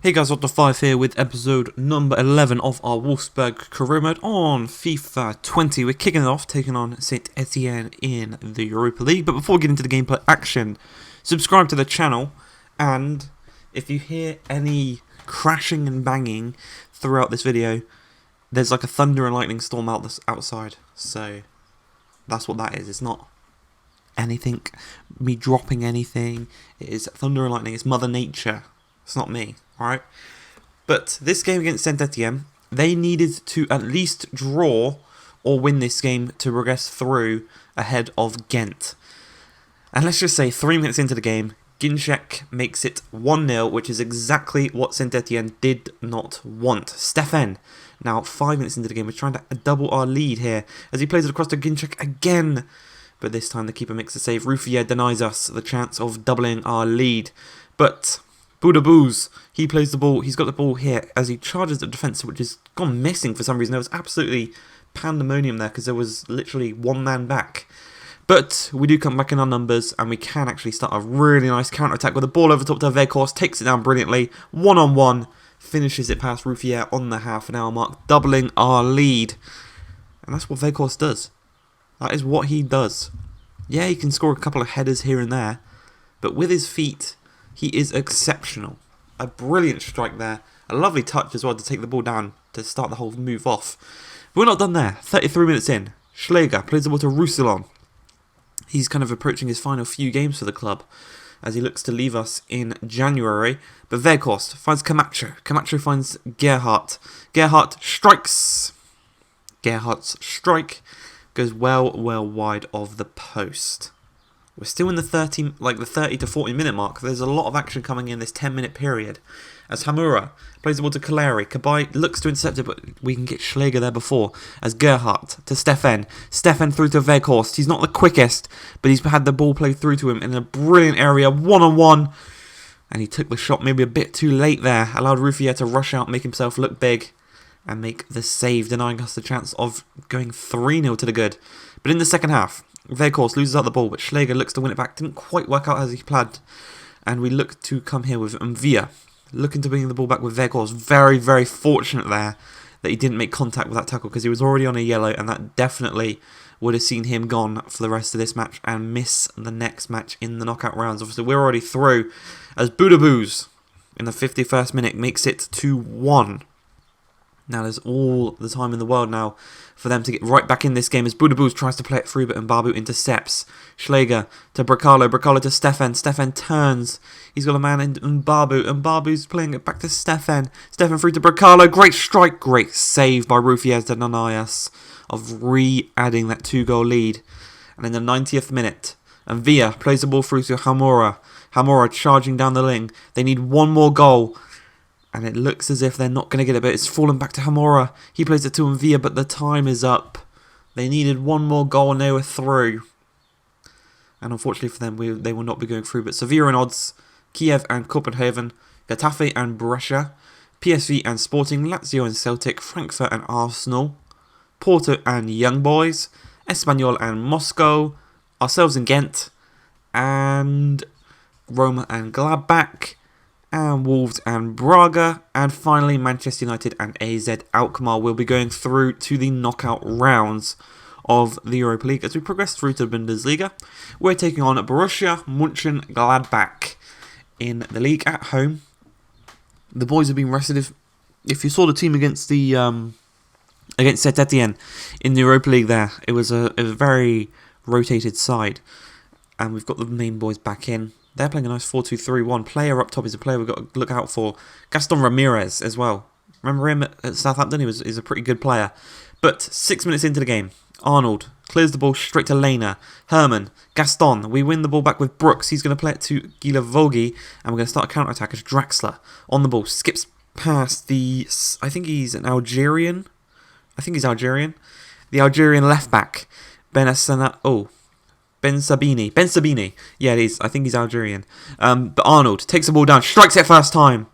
Hey guys, Ep11 here with episode number 11 of our Wolfsburg career mode on FIFA 20. We're kicking it off, taking on St. Etienne in the Europa League. But before we get into the gameplay action, subscribe to the channel. And if you hear any crashing and banging throughout this video, there's like a thunder and lightning storm outside. So that's what that is. It's not anything, me dropping anything. It is thunder and lightning. It's Mother Nature. It's not me. Alright, but this game against St. Etienne, they needed to at least draw or win this game to progress through ahead of Ghent. And let's just say 3 minutes into the game, Ginczek makes it 1-0, which is exactly what St. Etienne did not want. Stefan, now 5 minutes into the game, is trying to double our lead here as he plays it across to Ginczek again. But this time the keeper makes a save. Ruffier denies us the chance of doubling our lead. But Boodaboos, he plays the ball, he's got the ball here as he charges the defence, which has gone missing for some reason. There was absolutely pandemonium there because there was literally one man back. But we do come back in our numbers and we can actually start a really nice counter-attack with the ball over top to Weghorst, takes it down brilliantly, one-on-one, finishes it past Ruffier on the half-an-hour mark, doubling our lead. And that's what Weghorst does. That is what he does. Yeah, he can score a couple of headers here and there, but with his feet, he is exceptional. A brilliant strike there. A lovely touch as well to take the ball down to start the whole move off. But we're not done there. 33 minutes in. Schläger plays the ball to Roussillon. He's kind of approaching his final few games for the club as he looks to leave us in January. But Weghorst finds Camacho. Camacho finds Gerhardt. Gerhardt strikes. Gerhardt's strike goes well wide of the post. We're still in the 30 to 40 minute mark. There's a lot of action coming in this 10-minute period. As Hamura plays the ball to Kaleri. Kabai looks to intercept it, but we can get Schläger there before. As Gerhardt to Stefan. Stefan through to Weghorst. He's not the quickest, but he's had the ball played through to him in a brilliant area. One-on-one. And he took the shot maybe a bit too late there. Allowed Ruffier to rush out, make himself look big, and make the save, denying us the chance of going 3-0 to the good. But in the second half, Weghorst loses out the ball, but Schläger looks to win it back. Didn't quite work out as he planned. And we look to come here with Mvia, looking to bring the ball back with Weghorst. Very fortunate there that he didn't make contact with that tackle because he was already on a yellow, and that definitely would have seen him gone for the rest of this match and miss the next match in the knockout rounds. Obviously, we're already through as Boodaboos in the 51st minute makes it 2-1. Now there's all the time in the world now for them to get right back in this game as Boodaboos tries to play it through, but Mbabu intercepts. Schläger to Bracalo, Bracalo to Stefan. Stefan turns. He's got a man in Mbabu. Mbabu's playing it back to Stefan. Stefan through to Bracalo. Great strike. Great save by Ruffier to deny us of re-adding that 2-goal lead. And in the 90th minute, Villa plays the ball through to Hamura. Hamura charging down the wing. They need one more goal. And it looks as if they're not going to get it, but it's fallen back to Hamura. He plays it to Mvia, but the time is up. They needed one more goal and they were through. And unfortunately for them, they will not be going through. But Sevilla and odds, Kiev and Copenhagen, Getafe and Brescia, PSV and Sporting, Lazio and Celtic, Frankfurt and Arsenal, Porto and Young Boys, Espanyol and Moscow, ourselves and Ghent, and Roma and Gladbach, and Wolves and Braga, and finally Manchester United and AZ Alkmaar will be going through to the knockout rounds of the Europa League. As we progress through to the Bundesliga, we're taking on Borussia Mönchengladbach in the league at home. The boys have been rested. If you saw the team against St. Etienne in the Europa League there, it was a very rotated side, and we've got the main boys back in. They're playing a nice 4-2-3-1. Player up top is a player we've got to look out for. Gaston Ramirez as well. Remember him at Southampton? He's a pretty good player. But 6 minutes into the game, Arnold clears the ball straight to Lena. Herman, Gaston. We win the ball back with Brooks. He's going to play it to Gilavogi. And we're going to start a counter-attack as Draxler on the ball. Skips past the... I think he's an Algerian. The Algerian left-back. Ben Sabini. Yeah, it is. I think he's Algerian. But Arnold takes the ball down, strikes it first time.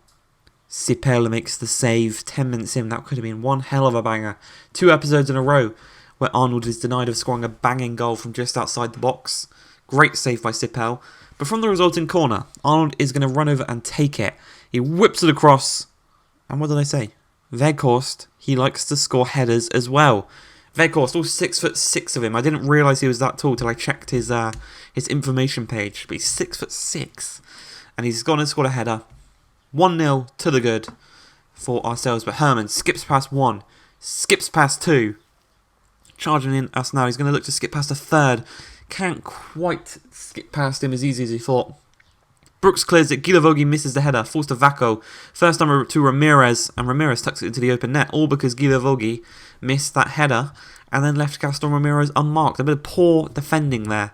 Sipel makes the save 10 minutes in. That could have been one hell of a banger. 2 episodes in a row where Arnold is denied of scoring a banging goal from just outside the box. Great save by Sipel. But from the resulting corner, Arnold is going to run over and take it. He whips it across. And what did I say? Weghorst, he likes to score headers as well. Weghorst, all 6'6" of him. I didn't realise he was that tall till I checked his information page. But he's 6'6", and he's gone and scored a header. 1-0 to the good for ourselves. But Herman skips past 1, skips past 2, charging in us now. He's going to look to skip past a third. Can't quite skip past him as easy as he thought. Brooks clears it, Guilavogui misses the header, falls to Vacco. First time to Ramirez, and Ramirez tucks it into the open net, all because Guilavogui missed that header and then left Gaston Ramirez unmarked. A bit of poor defending there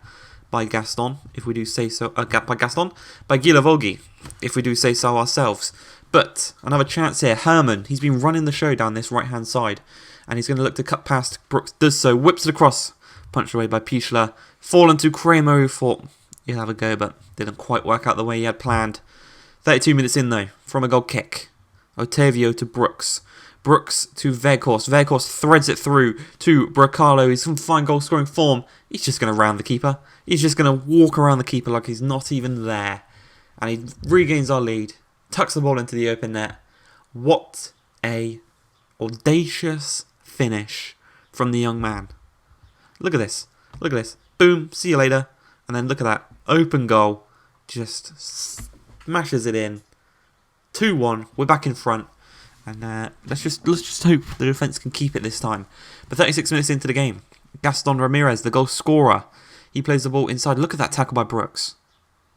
by Gaston, if we do say so. By Guilavogui, if we do say so ourselves. But another chance here. Herman, he's been running the show down this right-hand side, and he's going to look to cut past. Brooks does so, whips it across, punched away by Pichler. Fallen to Cremo, who thought he'll have a go, but didn't quite work out the way he had planned. 32 minutes in though, from a goal kick. Otavio to Brooks. Brooks to Weghorst. Weghorst threads it through to Bracalo. He's in fine goal scoring form. He's just going to round the keeper. He's just going to walk around the keeper like he's not even there. And he regains our lead. Tucks the ball into the open net. What a audacious finish from the young man. Look at this. Look at this. Boom. See you later. And then look at that. Open goal. Just smashes it in. 2-1. We're back in front. And let's just hope the defence can keep it this time. But 36 minutes into the game, Gaston Ramirez, the goal scorer, he plays the ball inside. Look at that tackle by Brooks.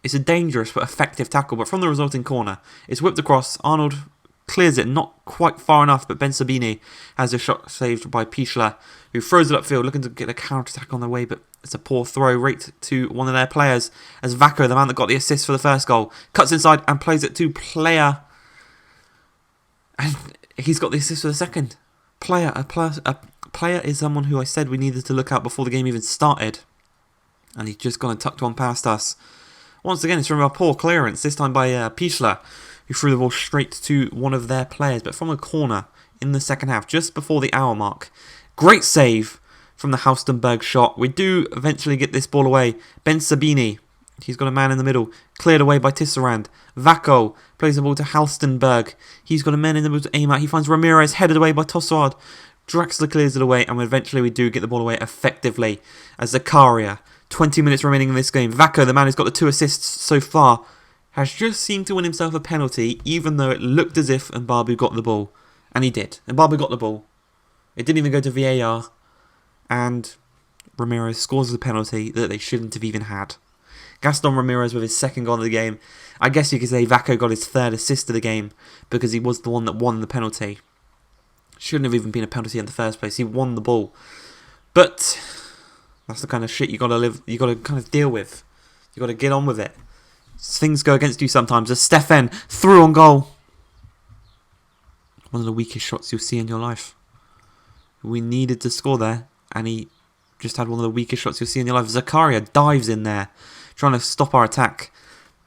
It's a dangerous but effective tackle, but from the resulting corner, it's whipped across. Arnold clears it, not quite far enough, but Ben Sabini has a shot saved by Pichler, who throws it upfield, looking to get a counter-attack on the way, but it's a poor throw right to one of their players, as Vacco, the man that got the assist for the first goal, cuts inside and plays it to Player. And he's got the assist for the second. A player is someone who I said we needed to look out before the game even started. And he's just gone and tucked one past us. Once again, it's from a poor clearance, this time by Pichler, who threw the ball straight to one of their players, but from a corner in the second half, just before the hour mark. Great save from the Haustenberg shot. We do eventually get this ball away. Ben Sabini, he's got a man in the middle, cleared away by Tisserand. Vacco plays the ball to Haustenberg. He's got a man in the middle to aim at. He finds Ramirez, headed away by Tossard. Draxler clears it away, and eventually we do get the ball away effectively as Zakaria. 20 minutes remaining in this game. Vacco, the man who's got the 2 assists so far, has just seemed to win himself a penalty, even though it looked as if Mbabu got the ball. And he did. Mbabu got the ball. It didn't even go to VAR. And Ramirez scores the penalty that they shouldn't have even had. Gaston Ramirez with his second goal of the game. I guess you could say Vacco got his third assist of the game because he was the one that won the penalty. Shouldn't have even been a penalty in the first place. He won the ball. But that's the kind of shit you got to kind of deal with. You got to get on with it. Things go against you sometimes. As Stefan threw on goal. One of the weakest shots you'll see in your life. We needed to score there, and he just had one of the weakest shots you'll see in your life. Zakaria dives in there, trying to stop our attack.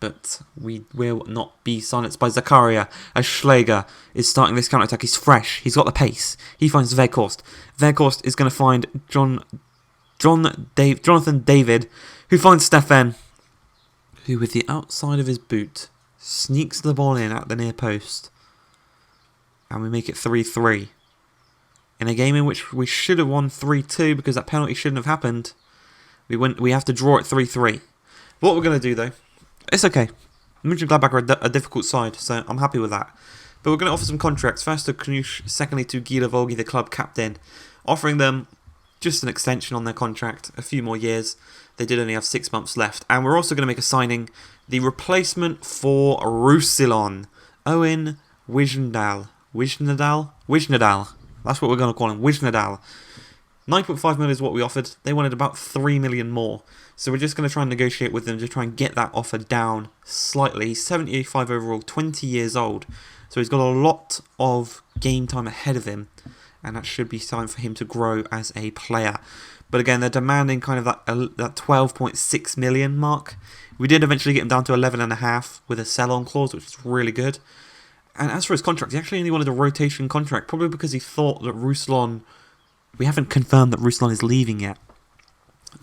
But we will not be silenced by Zakaria, as Schläger is starting this counter-attack. He's fresh. He's got the pace. He finds Weghorst. Weghorst is going to find Jonathan David, who finds Stefan, who with the outside of his boot sneaks the ball in at the near post. And we make it 3-3. In a game in which we should have won 3-2 because that penalty shouldn't have happened, we have to draw it 3-3. What we're going to do though, it's okay. Mönchengladbach are a difficult side, so I'm happy with that. But we're going to offer some contracts. First to Knush, secondly to Guilavogui, the club captain, offering them just an extension on their contract, a few more years. They did only have 6 months left. And we're also going to make a signing, the replacement for Roussillon, Owen Wijnaldal. Wijnaldal. That's what we're going to call him, Wijnaldal. 9.5 million is what we offered. They wanted about 3 million more. So we're just going to try and negotiate with them to try and get that offer down slightly. He's 75 overall, 20 years old. So he's got a lot of game time ahead of him. And that should be time for him to grow as a player. But again, they're demanding kind of that 12.6 million mark. We did eventually get him down to 11.5 with a sell-on clause, which is really good. And as for his contract, he actually only wanted a rotation contract, probably because he thought that Roussillon... We haven't confirmed that Roussillon is leaving yet.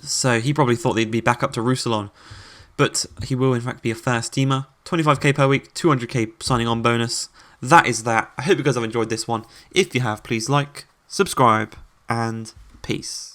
So he probably thought they'd be back up to Roussillon. But he will in fact be a first teamer. 25k per week, 200k signing on bonus. That is that. I hope you guys have enjoyed this one. If you have, please like, subscribe, and peace.